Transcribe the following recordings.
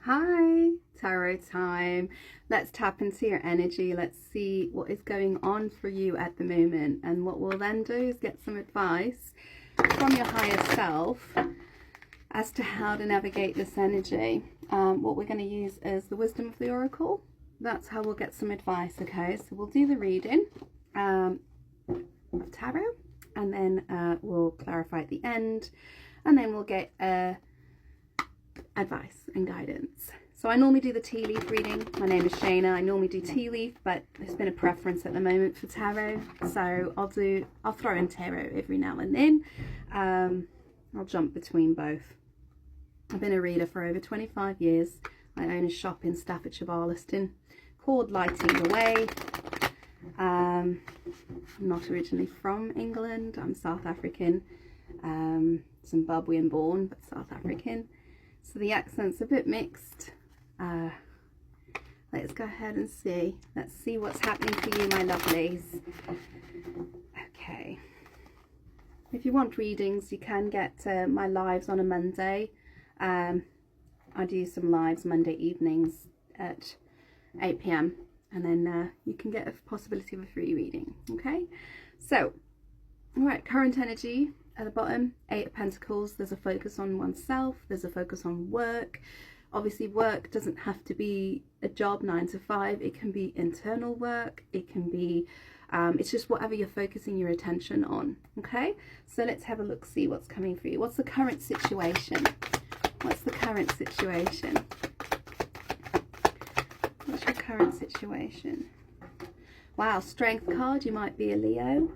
Hi, tarot time. Let's tap into your energy. Let's see what is going on for you at the moment. And what we'll then do is get some advice from your higher self as to how to navigate this energy. What we're going to use is the wisdom of the oracle. That's how we'll get some advice, okay? So we'll do the reading of tarot, and then we'll clarify at the end, and then we'll get advice and guidance. So I normally do the tea leaf reading. My name is Shayna. I normally do tea leaf, but there's been a preference at the moment for tarot, so I'll throw in tarot every now and then. I'll jump between both. I've been a reader for over 25 years. I own a shop in Staffordshire, Barlaston, called Lighting the Way. I'm not originally from England. I'm South African, Zimbabwean born, but South African. So the accent's a bit mixed. Let's go ahead and see. Let's see what's happening for you, my lovelies. Okay. If you want readings, you can get my lives on a Monday. I do some lives Monday evenings at 8 p.m. and then you can get a possibility of a free reading. Okay. So, all right, current energy. At the bottom, 8 of Pentacles. There's a focus on oneself. There's a focus on work. Obviously, work doesn't have to be a job 9 to 5. It can be internal work. It can be, it's just whatever you're focusing your attention on. Okay, so let's have a look, see what's coming for you. What's the current situation? What's the current situation? What's your current situation? Wow, Strength card. You might be a Leo.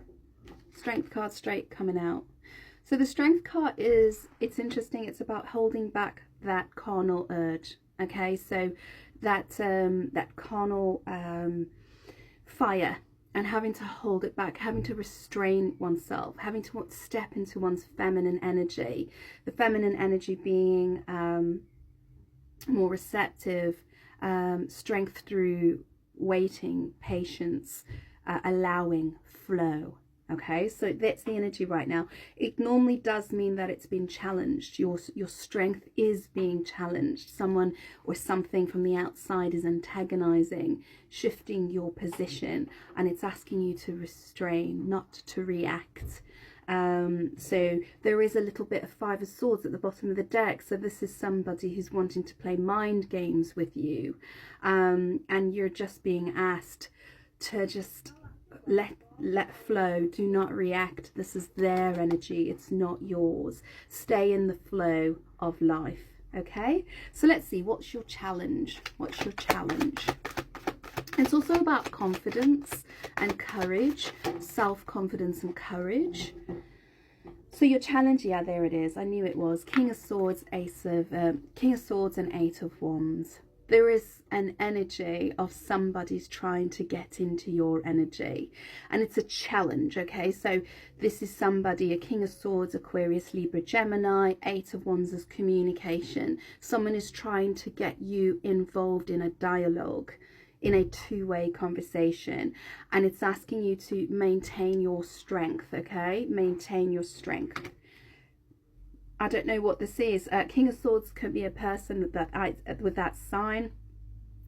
Strength card straight coming out. So the Strength card is, it's interesting, it's about holding back that carnal urge, okay? So that that carnal fire, and having to hold it back, having to restrain oneself, having to step into one's feminine energy. The feminine energy being more receptive, strength through waiting, patience, allowing, flow. Okay, so that's the energy right now. It normally does mean that it's been challenged. Your strength is being challenged. Someone or something from the outside is antagonizing, shifting your position, and it's asking you to restrain, not to react. So there is a little bit of 5 of Swords at the bottom of the deck. So this is somebody who's wanting to play mind games with you, and you're just being asked to just let flow. Do not react. This is their energy, it's not yours. Stay in the flow of life. Okay, so let's see, what's your challenge? What's your challenge? It's also about confidence and courage, self-confidence and courage. So your challenge, yeah, there it is. I knew it was King of Swords, King of Swords and 8 of Wands. There is an energy of somebody's trying to get into your energy, and it's a challenge. Okay, so this is somebody, a King of Swords, Aquarius, Libra, Gemini. 8 of Wands is communication. Someone is trying to get you involved in a dialogue, in a two-way conversation, and it's asking you to maintain your strength. Okay, maintain your strength. I don't know what this is. King of Swords can be a person with that sign,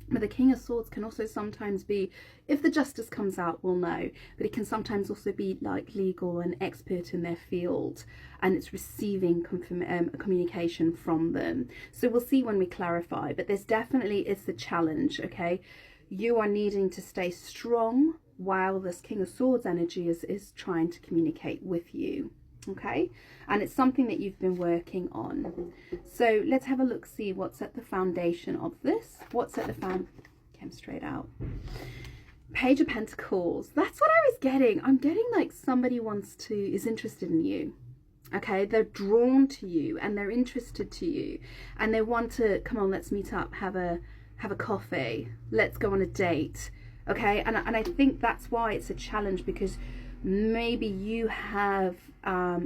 but the King of Swords can also sometimes be, if the Justice comes out, we'll know, but it can sometimes also be like legal and expert in their field, and it's receiving communication from them. So we'll see when we clarify, but there's definitely, it's the challenge. Okay, you are needing to stay strong while this King of Swords energy is trying to communicate with you. Okay, and it's something that you've been working on. So let's have a look, see what's at the foundation of this. What's at the came straight out. Page of Pentacles. That's what I was getting. I'm getting like somebody is interested in you. Okay, they're drawn to you and they're interested to you, and they want to, come on, let's meet up, have a coffee, let's go on a date. Okay, and I think that's why it's a challenge, because maybe you have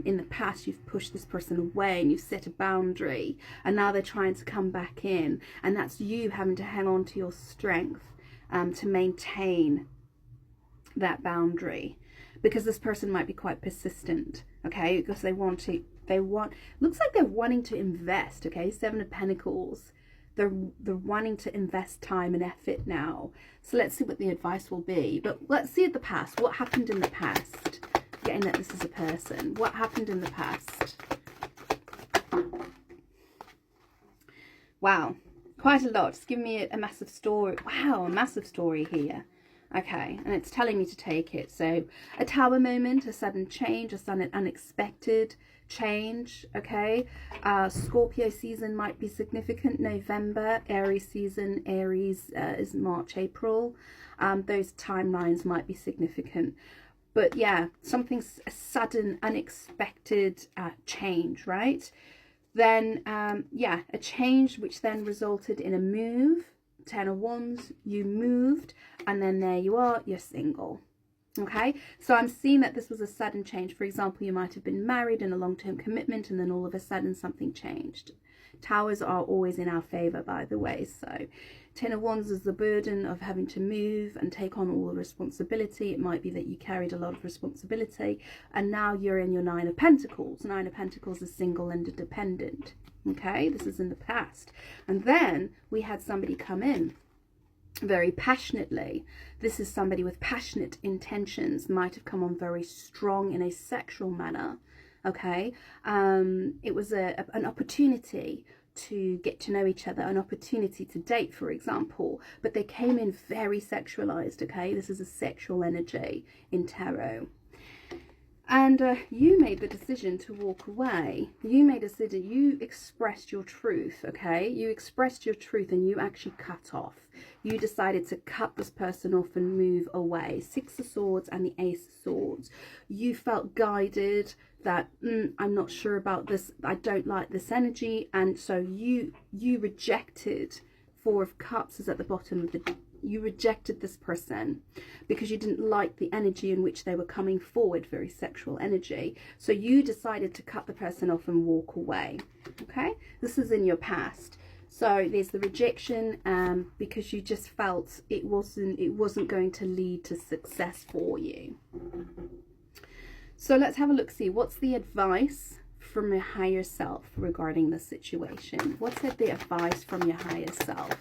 in the past you've pushed this person away and you've set a boundary, and now they're trying to come back in, and that's you having to hang on to your strength to maintain that boundary, because this person might be quite persistent. Okay, because looks like they're wanting to invest. Okay, 7 of Pentacles. they're wanting to invest time and effort now. So let's see what the advice will be. But let's see at the past. What happened in the past? Getting that this is a person. What happened in the past? Wow, quite a lot. It's giving me a massive story. Wow, a massive story here. Okay, and it's telling me to take it. So a tower moment, a sudden change, a sudden unexpected change. Okay, Scorpio season might be significant. November, Aries season. Aries is March, April. Those timelines might be significant. But yeah, something, a sudden, unexpected change, right? Then, yeah, a change which then resulted in a move. 10 of Wands, you moved, and then there you are, you're single. Okay, so I'm seeing that this was a sudden change. For example, you might have been married in a long-term commitment, and then all of a sudden something changed. Towers are always in our favor, by the way. So 10 of Wands is the burden of having to move and take on all the responsibility. It might be that you carried a lot of responsibility, and now you're in your 9 of Pentacles. 9 of Pentacles is single and independent. Okay, this is in the past. And then we had somebody come in very passionately. This is somebody with passionate intentions, might have come on very strong in a sexual manner. Okay, it was an opportunity to get to know each other, an opportunity to date, for example, but they came in very sexualized. Okay, this is a sexual energy in tarot. And you made the decision to walk away. You made a decision, you expressed your truth, okay? You expressed your truth and you actually cut off. You decided to cut this person off and move away. 6 of Swords and the Ace of Swords. You felt guided that, I'm not sure about this, I don't like this energy. And so you rejected. 4 of Cups is at the bottom of the... You rejected this person because you didn't like the energy in which they were coming forward, very sexual energy. So you decided to cut the person off and walk away. Okay, this is in your past. So there's the rejection because you just felt it wasn't going to lead to success for you. So let's have a look, see what's the advice from your higher self regarding the situation. What's the advice from your higher self?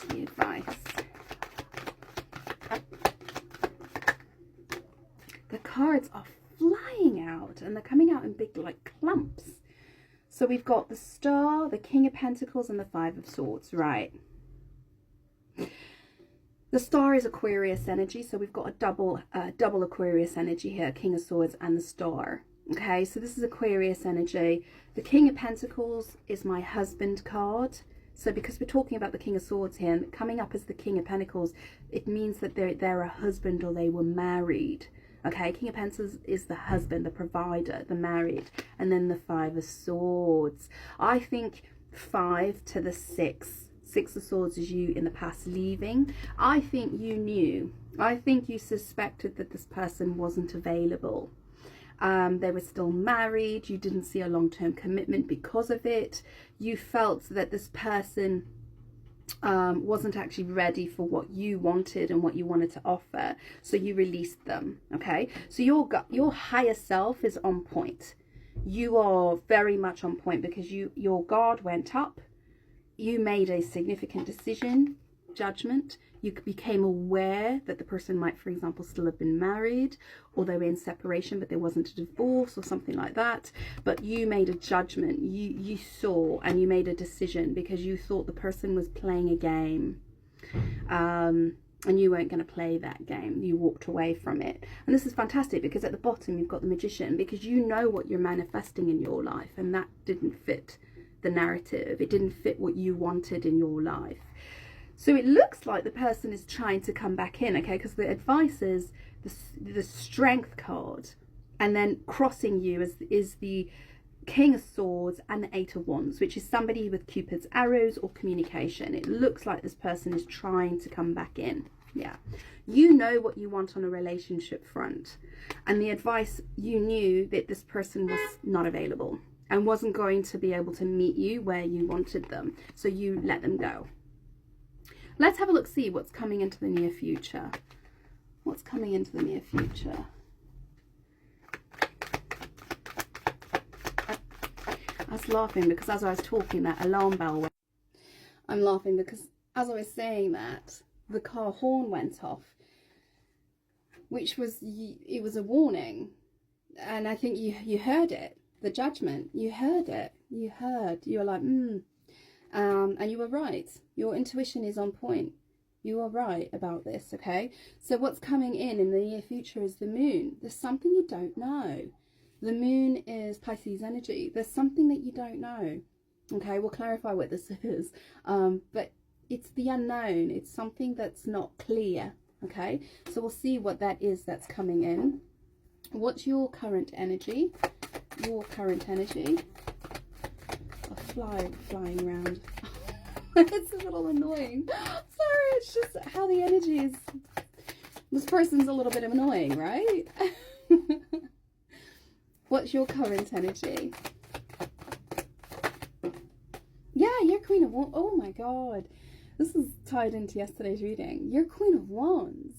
The advice. The cards are flying out and they're coming out in big like clumps. So we've got the Star, the King of Pentacles, and the 5 of Swords, right? The Star is Aquarius energy, so we've got a double Aquarius energy here, King of Swords and the Star. Okay, so this is Aquarius energy. The King of Pentacles is my husband card. So because we're talking about the King of Swords here, and coming up as the King of Pentacles, it means that they're a husband or they were married. Okay, King of Pentacles is the husband, the provider, the married. And then the 5 of Swords. I think 5 to the 6. 6 of Swords is you in the past leaving. I think you knew. I think you suspected that this person wasn't available. They were still married. You didn't see a long-term commitment because of it. You felt that this person wasn't actually ready for what you wanted and what you wanted to offer, so you released them. Okay, so your higher self is on point. You are very much on point because your guard went up. You made a significant decision, judgment. You became aware that the person might, for example, still have been married, or they were in separation but there wasn't a divorce or something like that. But you made a judgment. You saw and you made a decision because you thought the person was playing a game, and you weren't going to play that game. You walked away from it. And this is fantastic because at the bottom you've got the Magician, because you know what you're manifesting in your life, and that didn't fit the narrative. It didn't fit what you wanted in your life. So it looks like the person is trying to come back in, okay, because the advice is the Strength card, and then crossing you is the King of Swords and the 8 of Wands, which is somebody with Cupid's arrows or communication. It looks like this person is trying to come back in. Yeah, you know what you want on a relationship front, and the advice, you knew that this person was not available and wasn't going to be able to meet you where you wanted them, so you let them go. Let's have a look, see what's coming into the near future. What's coming into the near future? I was laughing because as I was talking, that alarm bell went. I'm laughing because as I was saying that, the car horn went off, which was, it was a warning. And I think you heard it, the judgment, you heard it, you were like, and you were right. Your intuition is on point. You are right about this, okay? So what's coming in the near future is the moon. There's something you don't know. The moon is Pisces energy. There's something that you don't know. Okay, we'll clarify what this is. But it's the unknown. It's something that's not clear, okay? So we'll see what that is that's coming in. What's your current energy? Your current energy. Flying around. It's a little annoying. Sorry, it's just how the energy is. This person's a little bit annoying, right? What's your current energy? Yeah, you're Queen of Wands. Oh my God. This is tied into yesterday's reading. You're Queen of Wands,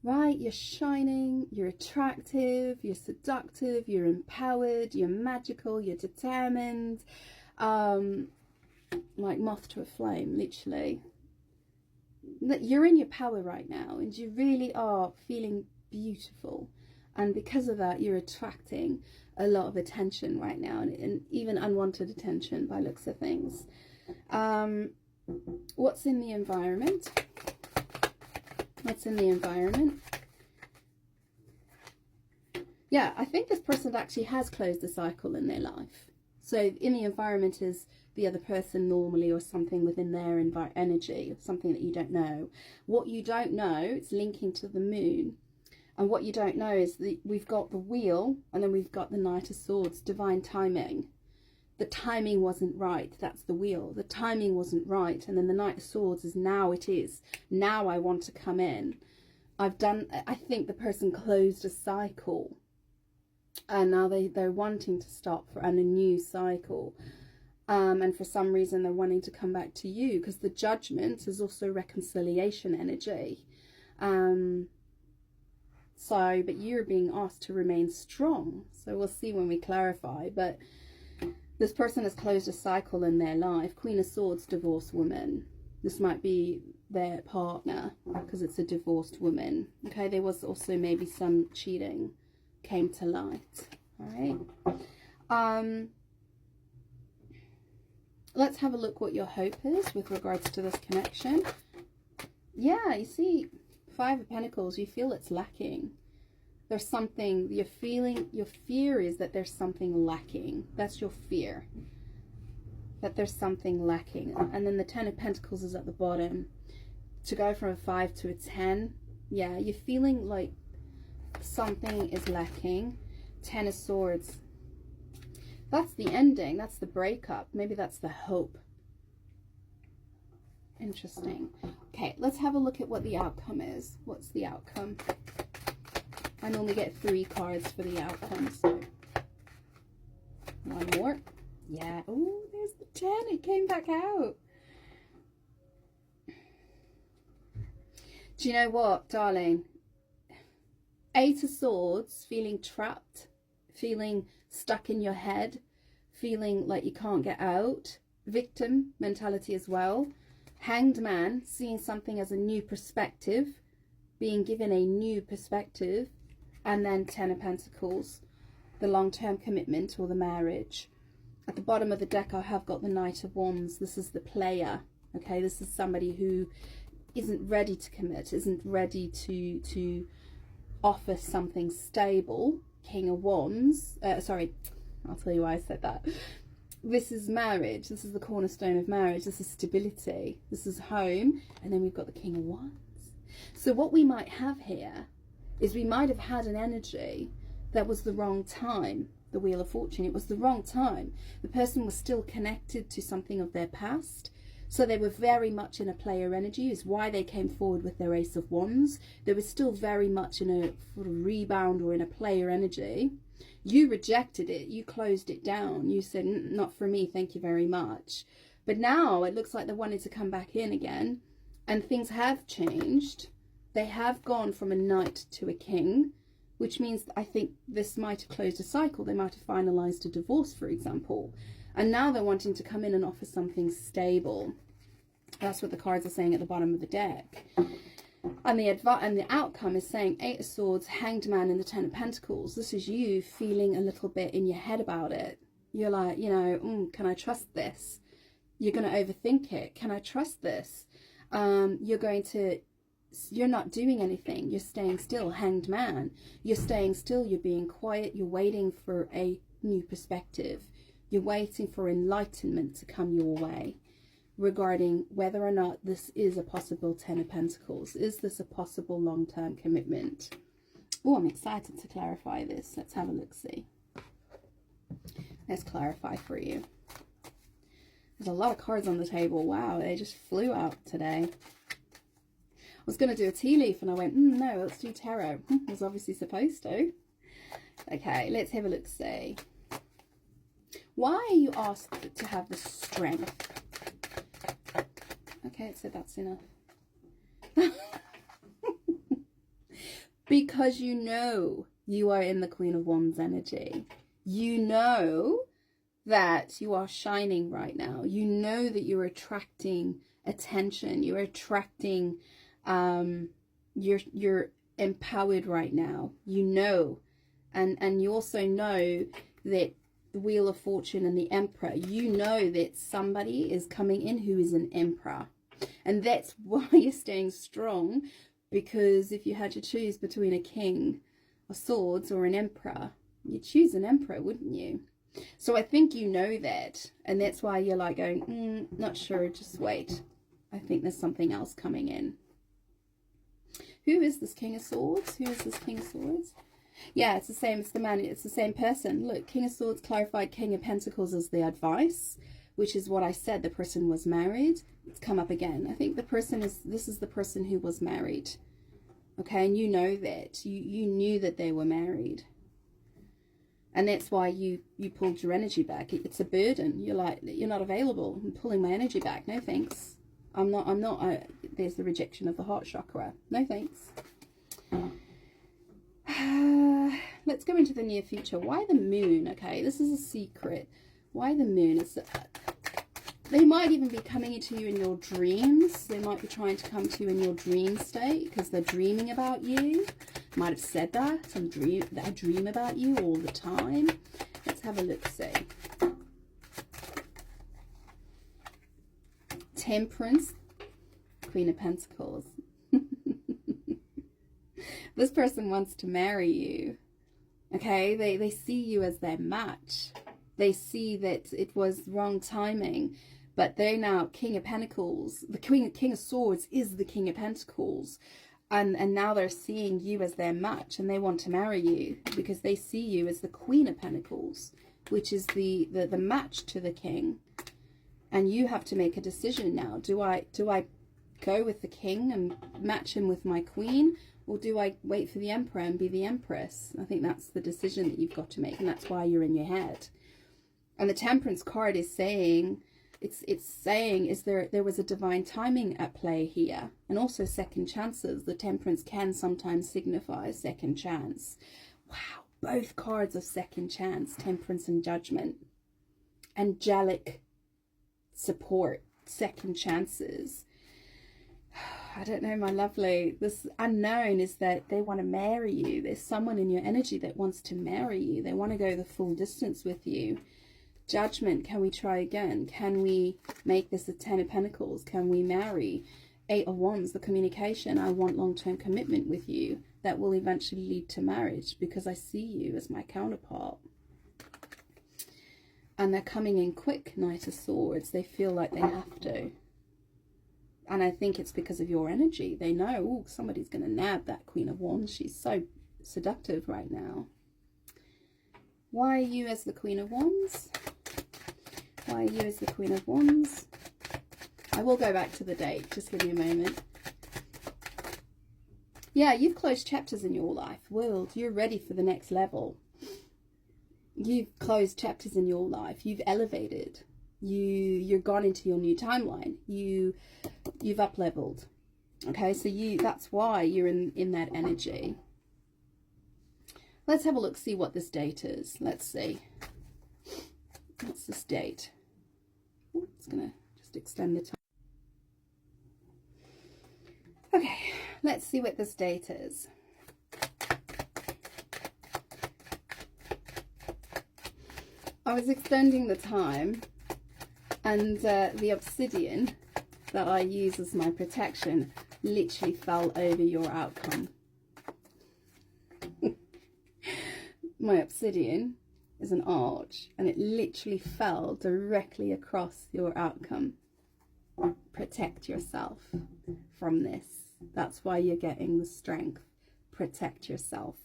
right? You're shining, you're attractive, you're seductive, you're empowered, you're magical, you're determined. Like moth to a flame, literally. You're in your power right now, and you really are feeling beautiful, and because of that you're attracting a lot of attention right now, and even unwanted attention by looks of things. What's in the environment? What's in the environment? Yeah, I think this person actually has closed a cycle in their life. So in the environment is the other person normally, or something within their energy, something that you don't know. What you don't know, it's linking to the moon. And what you don't know is that we've got the wheel, and then we've got the Knight of Swords, divine timing. The timing wasn't right, that's the wheel. The timing wasn't right, and then the Knight of Swords is now it is. Now I want to come in. I think the person closed a cycle, and now they're wanting to stop and a new cycle. And for some reason they're wanting to come back to you, because the Judgment is also reconciliation energy. But you're being asked to remain strong. So we'll see when we clarify. But this person has closed a cycle in their life. Queen of Swords, divorced woman. This might be their partner, because it's a divorced woman. Okay, there was also maybe some cheating came to light. All right. Let's have a look what your hope is with regards to this connection. Yeah, you see, Five of Pentacles, you feel it's lacking. There's something, you're feeling, your fear is that there's something lacking. That's your fear. That there's something lacking. And then the Ten of Pentacles is at the bottom. To go from a 5 to a 10, yeah, you're feeling like something is lacking. Ten of Swords. That's the ending. That's the breakup. Maybe that's the hope. Interesting. Okay, let's have a look at what the outcome is. What's the outcome? I normally get 3 cards for the outcome, so one more. Yeah. Oh, there's the 10. It came back out. Do you know what, darling? 8 of Swords, feeling trapped, feeling stuck in your head, feeling like you can't get out. Victim mentality as well. Hanged Man, seeing something as a new perspective, being given a new perspective. And then Ten of Pentacles, the long-term commitment or the marriage. At the bottom of the deck I have got the Knight of Wands. This is the player, okay? This is somebody who isn't ready to commit, isn't ready to offer something stable. King of Wands, sorry, I'll tell you why I said that. This is marriage. This is the cornerstone of marriage. This is stability. This is home. And then we've got the King of Wands. So what we might have here is we might have had an energy that was the wrong time. The Wheel of Fortune, it was the wrong time. The person was still connected to something of their past. So they were very much in a player energy, is why they came forward with their Ace of Wands. They were still very much in a sort of rebound or in a player energy. You rejected it. You closed it down. You said, not for me, thank you very much. But now it looks like they wanted to come back in again. And things have changed. They have gone from a knight to a king, which means I think this might have closed a cycle. They might have finalized a divorce, for example. And now they're wanting to come in and offer something stable. That's what the cards are saying at the bottom of the deck. And the outcome is saying 8 of Swords, Hanged Man, and the 10 of Pentacles. This is you feeling a little bit in your head about it. You're like, you know, can I trust this? You're going to overthink it. Can I trust this? You're not doing anything. You're staying still. Hanged Man. You're staying still. You're being quiet. You're waiting for a new perspective. You're waiting for enlightenment to come your way regarding whether or not this is a possible 10 of Pentacles. Is this a possible long-term commitment? Oh, I'm excited to clarify this. Let's have a look-see. Let's clarify for you. There's a lot of cards on the table. Wow, they just flew out today. I was going to do a tea leaf and I went, no, let's do tarot. I was obviously supposed to. Okay, let's have a look-see. Why are you asked to have the strength? Okay, it said that's enough. Because you know you are in the Queen of Wands energy. You know that you are shining right now. You know that you're attracting attention. You're attracting, you're empowered right now. You know, and you also know that the Wheel of Fortune and the Emperor, you know that somebody is coming in who is an emperor. And that's why you're staying strong, because if you had to choose between a King of Swords or an Emperor, you'd choose an Emperor, wouldn't you? So I think you know that, and that's why you're like going, not sure, just wait. I think there's something else coming in. Who is this King of Swords? Who is this King of Swords? Yeah, it's the same. It's the man. It's the same person. Look, King of Swords clarified, King of Pentacles as the advice, which is what I said. The person was married. It's come up again. I think the person is, this is the person who was married. Okay, and you know that. You knew that they were married. And that's why you pulled your energy back. It's a burden. You're like, you're not available. I'm pulling my energy back. No thanks. I'm not. There's the rejection of the heart chakra. No thanks. Let's go into the near future. Why the moon? Okay, this is a secret. Why the moon? They might even be coming into you in your dreams. They might be trying to come to you in your dream state because they're dreaming about you. Might have said that. I dream about you all the time. Let's have a look-see. Temperance, Queen of Pentacles. This person wants to marry you. Okay, they see you as their match. They see that it was wrong timing, but they're now King of Pentacles. The King of Swords is the King of Pentacles. And now they're seeing you as their match, and they want to marry you because they see you as the Queen of Pentacles, which is the match to the King. And you have to make a decision now. Do I go with the King and match him with my Queen, or do I wait for the Emperor and be the Empress? I think that's the decision that you've got to make, and that's why you're in your head. And the Temperance card is saying, it's saying is there was a divine timing at play here, and also second chances. The Temperance can sometimes signify a second chance. Wow, both cards of second chance, Temperance and Judgment. Angelic support, second chances. I don't know, my lovely. This unknown is that they want to marry you. There's someone in your energy that wants to marry you. They want to go the full distance with you. Judgment, can we try again? Can we make this a 10 of Pentacles? Can we marry? 8 of Wands, the communication. I want long-term commitment with you. That will eventually lead to marriage because I see you as my counterpart. And they're coming in quick, Knight of Swords. They feel like they have to. And I think it's because of your energy. They know, oh, somebody's going to nab that Queen of Wands. She's so seductive right now. Why are you as the Queen of Wands? Why are you as the Queen of Wands? I will go back to the date. Just give me a moment. Yeah, you've closed chapters in your life. World, you're ready for the next level. You've closed chapters in your life. You've elevated. You're gone into your new timeline. You've up leveled. Okay, so that's why you're in that energy. Let's have a look, see what this date is. Let's see. What's this date? Ooh, it's gonna just extend the time. let's see what this date is. I was extending the time, and the obsidian that I use as my protection literally fell over your outcome. My obsidian is an arch, and it literally fell directly across your outcome. Protect yourself from this. That's why you're getting the strength. Protect yourself.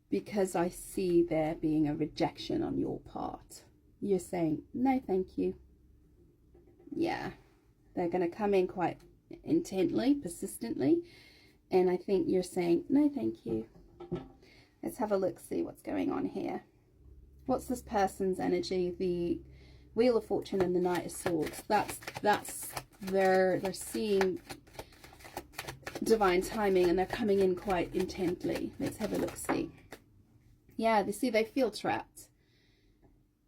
Because I see there being a rejection on your part. You're saying, no, thank you. Yeah. They're going to come in quite intently, persistently. And I think you're saying, no, thank you. Let's have a look, see what's going on here. What's this person's energy? The Wheel of Fortune and the Knight of Swords. They're seeing divine timing, and they're coming in quite intently. Let's have a look, see. Yeah, they feel trapped.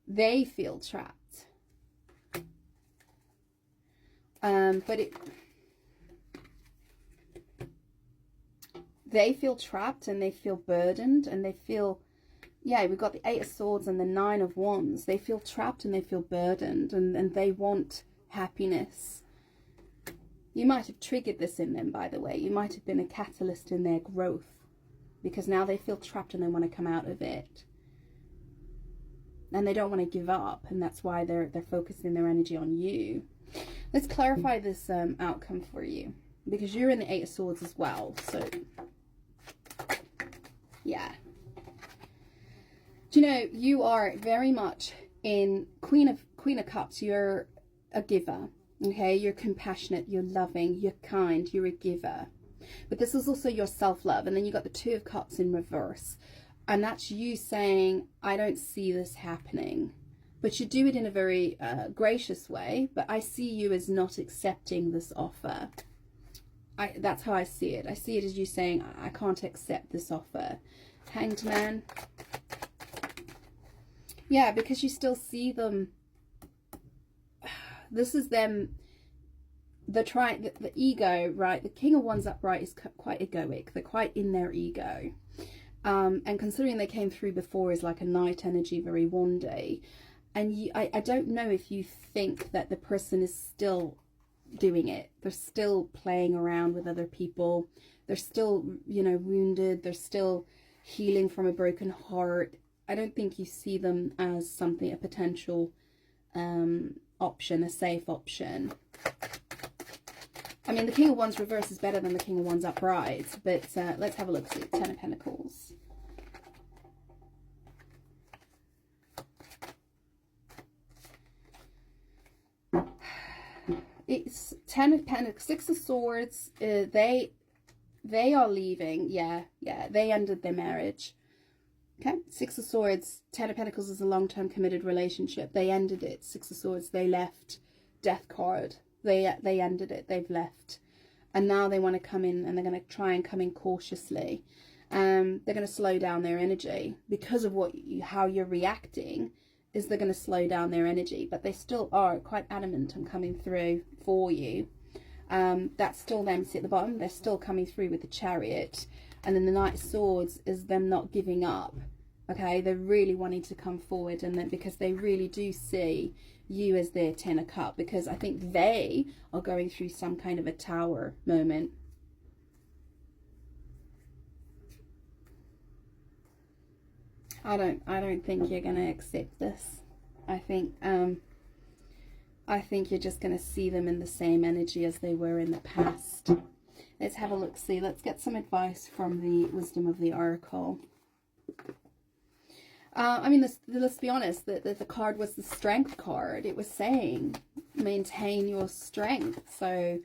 They feel trapped. They feel trapped, and they feel burdened, and they feel, yeah, we've got the Eight of Swords and the Nine of Wands. They feel trapped and they feel burdened, and they want happiness. You might have triggered this in them, by the way. You might have been a catalyst in their growth, because now they feel trapped and they want to come out of it. And they don't want to give up, and that's why they're focusing their energy on you. Let's clarify this outcome for you, because you're in the Eight of Swords as well. So, yeah. Do you know, you are very much in Queen of Cups. You're a giver, okay? You're compassionate, you're loving, you're kind, you're a giver. But this is also your self-love. And then you got the Two of Cups in reverse. And that's you saying, I don't see this happening. But you do it in a very gracious way. But I see you as not accepting this offer. That's how I see it. I see it as you saying, I can't accept this offer. Hanged Man. Yeah, because you still see them. This is them. The ego, right? The King of Wands upright is quite egoic. They're quite in their ego. And considering they came through before as like a night energy, very wandy. And I don't know if you think that the person is still doing it. They're still playing around with other people. They're still, you know, wounded. They're still healing from a broken heart. I don't think you see them as something, a potential option, a safe option. I mean, the King of Wands reverse is better than the King of Wands upright, but let's have a look. See, Ten of Pentacles. It's Ten of Pentacles, Six of Swords. They are leaving. Yeah, they ended their marriage. Okay, Six of Swords, Ten of Pentacles is a long-term committed relationship. They ended it. Six of Swords, they left. Death card. They ended it. They've left. And now they want to come in, and they're going to try and come in cautiously. They're going to slow down their energy because of how you're reacting. Is they're going to slow down their energy, but they still are quite adamant on coming through for you. That's still them. See at the bottom, they're still coming through with the Chariot. And then the Knight of Swords is them not giving up. Okay, they're really wanting to come forward, and then because they really do see you as their Ten of Cups, because I think they are going through some kind of a tower moment. I don't think you're gonna accept this. I think you're just gonna see them in the same energy as they were in the past. Let's have a look, see. Let's get some advice from the Wisdom of the Oracle. I mean, let's be honest, the card was the Strength card. It was saying, maintain your strength. So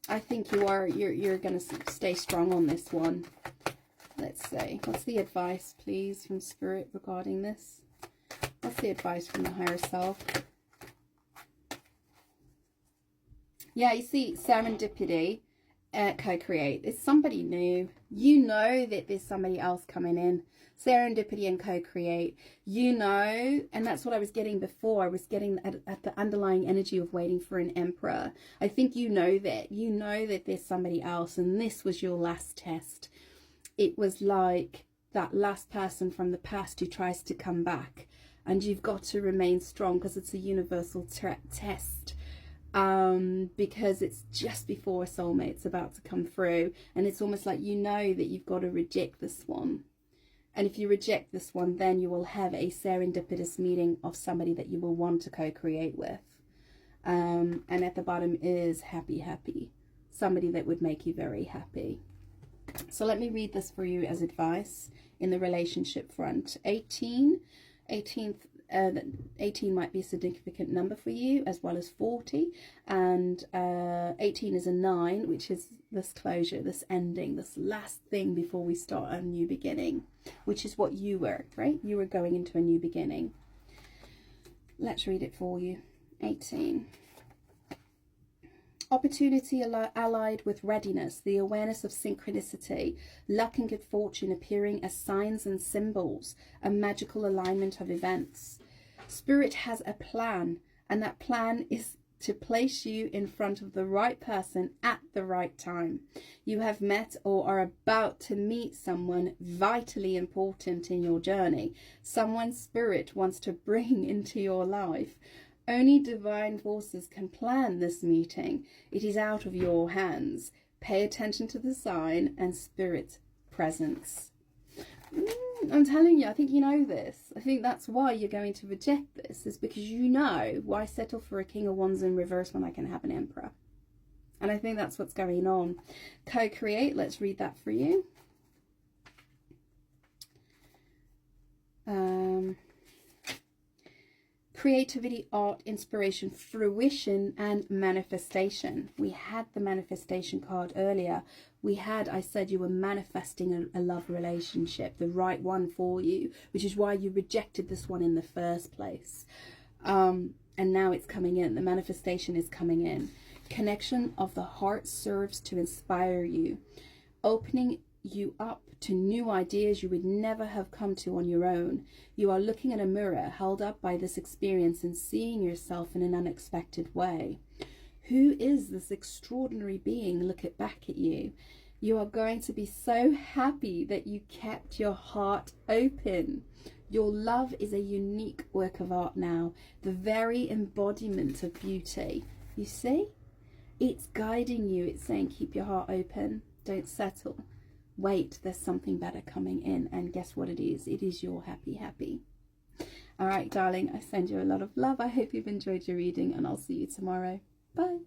I think you're going to stay strong on this one. Let's see. What's the advice, please, from Spirit regarding this? What's the advice from the higher self? Yeah, you see serendipity. co-create. It's somebody new. You know that there's somebody else coming in. Serendipity and co-create. You know, and that's what I was getting before. I was getting at the underlying energy of waiting for an emperor. I think you know that. You know that there's somebody else, and this was your last test. It was like that last person from the past who tries to come back, and you've got to remain strong because it's a universal test. Because it's just before a soulmate's about to come through, and it's almost like you know that you've got to reject this one. And if you reject this one, then you will have a serendipitous meeting of somebody that you will want to co-create with. And at the bottom is happy, happy. Somebody that would make you very happy. So let me read this for you as advice in the relationship front. 18 might be a significant number for you, as well as 40. And 18 is a 9, which is this closure, this ending, this last thing before we start a new beginning, which is what you were, right? You were going into a new beginning. Let's read it for you. 18. Opportunity allied with readiness, the awareness of synchronicity, luck and good fortune appearing as signs and symbols, a magical alignment of events. Spirit has a plan, and that plan is to place you in front of the right person at the right time. You have met or are about to meet someone vitally important in your journey, someone Spirit wants to bring into your life. Only divine forces can plan this meeting. It is out of your hands. Pay attention to the sign and Spirit presence. I'm telling you, I think you know this. I think that's why you're going to reject this, is because you know, why settle for a King of Wands in reverse when I can have an Emperor? And I think that's what's going on. Co-create, let's read that for you. Creativity, art, inspiration, fruition, and manifestation. We had the manifestation card earlier. We had, I said you were manifesting a love relationship, the right one for you, which is why you rejected this one in the first place. And now it's coming in. The manifestation is coming in. Connection of the heart serves to inspire you, opening you up to new ideas you would never have come to on your own. You are looking at a mirror held up by this experience and seeing yourself in an unexpected way. Who is this extraordinary being? Look it back at you. You are going to be so happy that you kept your heart open. Your love is a unique work of art now, the very embodiment of beauty. You see? It's guiding you. It's saying keep your heart open. Don't settle. Wait, there's something better coming in, and guess what it is? It is your happy, happy. All right, darling, I send you a lot of love. I hope you've enjoyed your reading, and I'll see you tomorrow. Bye.